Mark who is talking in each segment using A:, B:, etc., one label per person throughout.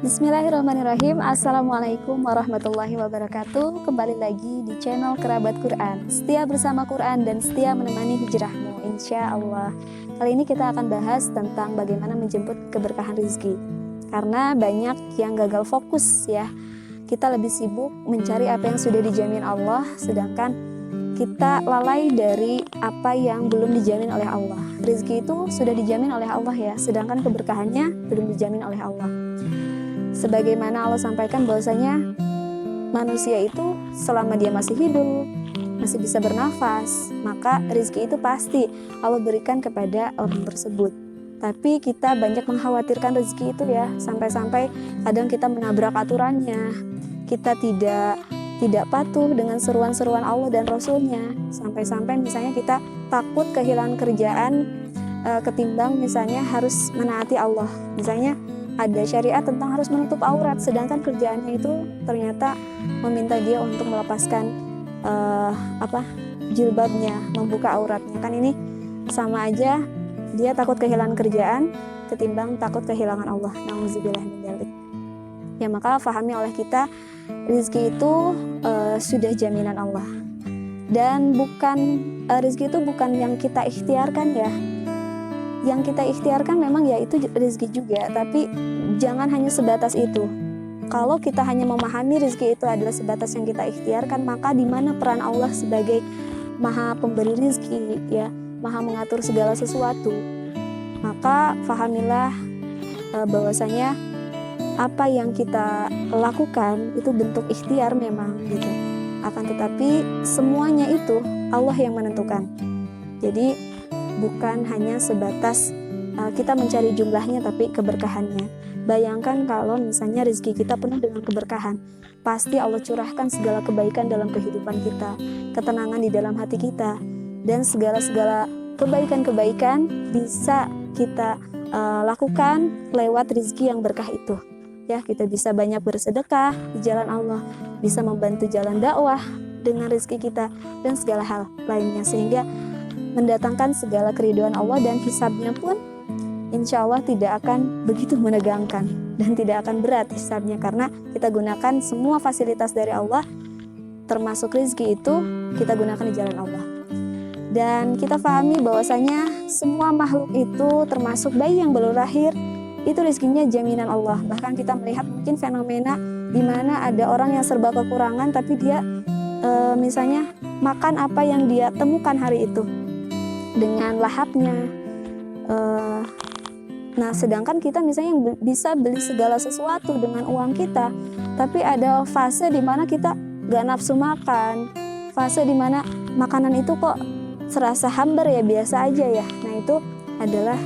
A: Bismillahirrahmanirrahim. Assalamualaikum warahmatullahi wabarakatuh. Kembali lagi di channel Kerabat Quran. Setia bersama Quran dan setia menemani hijrahmu, insya Allah. Kali ini kita akan bahas tentang bagaimana menjemput keberkahan rezeki. Karena banyak yang gagal fokus ya. Kita lebih sibuk mencari apa yang sudah dijamin Allah, sedangkan kita lalai dari apa yang belum dijamin oleh Allah. Rezeki itu sudah dijamin oleh Allah ya, sedangkan keberkahannya belum dijamin oleh Allah. Sebagaimana Allah sampaikan bahwasanya manusia itu selama dia masih hidup, masih bisa bernafas, maka rezeki itu pasti Allah berikan kepada orang tersebut. Tapi kita banyak mengkhawatirkan rezeki itu ya, sampai-sampai kadang kita menabrak aturannya, kita tidak patuh dengan seruan-seruan Allah dan Rasulnya, sampai-sampai misalnya kita takut kehilangan kerjaan ketimbang misalnya harus menaati Allah. Misalnya ada syariat tentang harus menutup aurat, sedangkan kerjaannya itu ternyata meminta dia untuk melepaskan jilbabnya, membuka auratnya. Kan ini sama aja, dia takut kehilangan kerjaan ketimbang takut kehilangan Allah. Nauzubillah min dzalik. Ya, maka fahami oleh kita, rezeki itu sudah jaminan Allah. Dan rezeki itu bukan yang kita ikhtiarkan ya. Yang kita ikhtiarkan memang ya itu rezeki juga, tapi jangan hanya sebatas itu. Kalau kita hanya memahami rezeki itu adalah sebatas yang kita ikhtiarkan, maka di mana peran Allah sebagai Maha Pemberi rezeki ya, Maha mengatur segala sesuatu. Maka fahamilah bahwasanya apa yang kita lakukan itu bentuk ikhtiar memang gitu. Akan tetapi semuanya itu Allah yang menentukan. Jadi bukan hanya sebatas kita mencari jumlahnya tapi keberkahannya. Bayangkan kalau misalnya rezeki kita penuh dengan keberkahan, pasti Allah curahkan segala kebaikan dalam kehidupan kita, ketenangan di dalam hati kita, dan segala kebaikan-kebaikan bisa kita lakukan lewat rezeki yang berkah itu. Ya, kita bisa banyak bersedekah di jalan Allah, bisa membantu jalan dakwah dengan rezeki kita dan segala hal lainnya, sehingga mendatangkan segala keridhaan Allah, dan hisabnya pun insya Allah tidak akan begitu menegangkan dan tidak akan berat hisabnya, karena kita gunakan semua fasilitas dari Allah, termasuk rezeki itu kita gunakan di jalan Allah. Dan kita pahami bahwasanya semua makhluk itu termasuk bayi yang baru lahir itu rezekinya jaminan Allah. Bahkan kita melihat mungkin fenomena di mana ada orang yang serba kekurangan tapi dia misalnya makan apa yang dia temukan hari itu dengan lahapnya. Nah, sedangkan kita misalnya yang bisa beli segala sesuatu dengan uang kita, tapi ada fase di mana kita gak nafsu makan, fase di mana makanan itu kok serasa hambar ya, biasa aja ya. Nah, itu adalah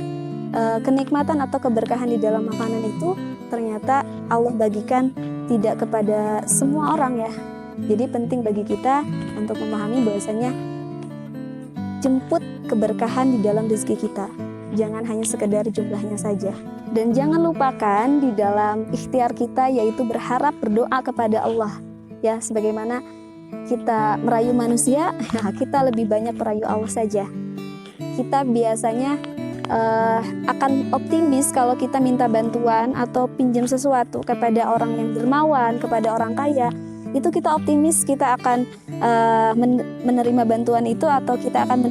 A: kenikmatan atau keberkahan di dalam makanan itu ternyata Allah bagikan tidak kepada semua orang ya. Jadi penting bagi kita untuk memahami bahwasanya jemput keberkahan di dalam rezeki kita, jangan hanya sekedar jumlahnya saja. Dan jangan lupakan di dalam ikhtiar kita yaitu berharap, berdoa kepada Allah ya. Sebagaimana kita merayu manusia, kita lebih banyak merayu Allah saja. Kita biasanya akan optimis kalau kita minta bantuan atau pinjam sesuatu kepada orang yang dermawan, kepada orang kaya. Itu kita optimis kita akan menerima bantuan itu, atau kita akan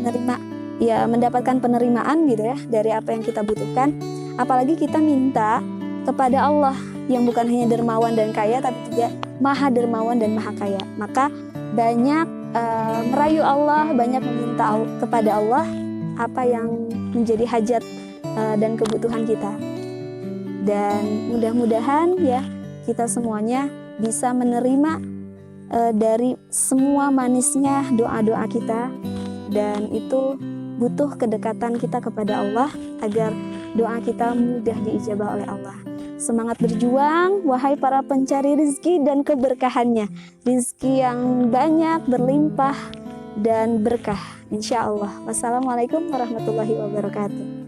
A: mendapatkan penerimaan gitu ya dari apa yang kita butuhkan. Apalagi kita minta kepada Allah yang bukan hanya dermawan dan kaya, tapi juga maha dermawan dan maha kaya. Maka banyak merayu Allah, banyak meminta kepada Allah apa yang menjadi hajat dan kebutuhan kita. Dan mudah-mudahan ya kita semuanya bisa menerima dari semua manisnya doa-doa kita, dan itu butuh kedekatan kita kepada Allah agar doa kita mudah diijabah oleh Allah. Semangat berjuang wahai para pencari rezeki dan keberkahannya, rezeki yang banyak, berlimpah dan berkah insya Allah. Wassalamualaikum warahmatullahi wabarakatuh.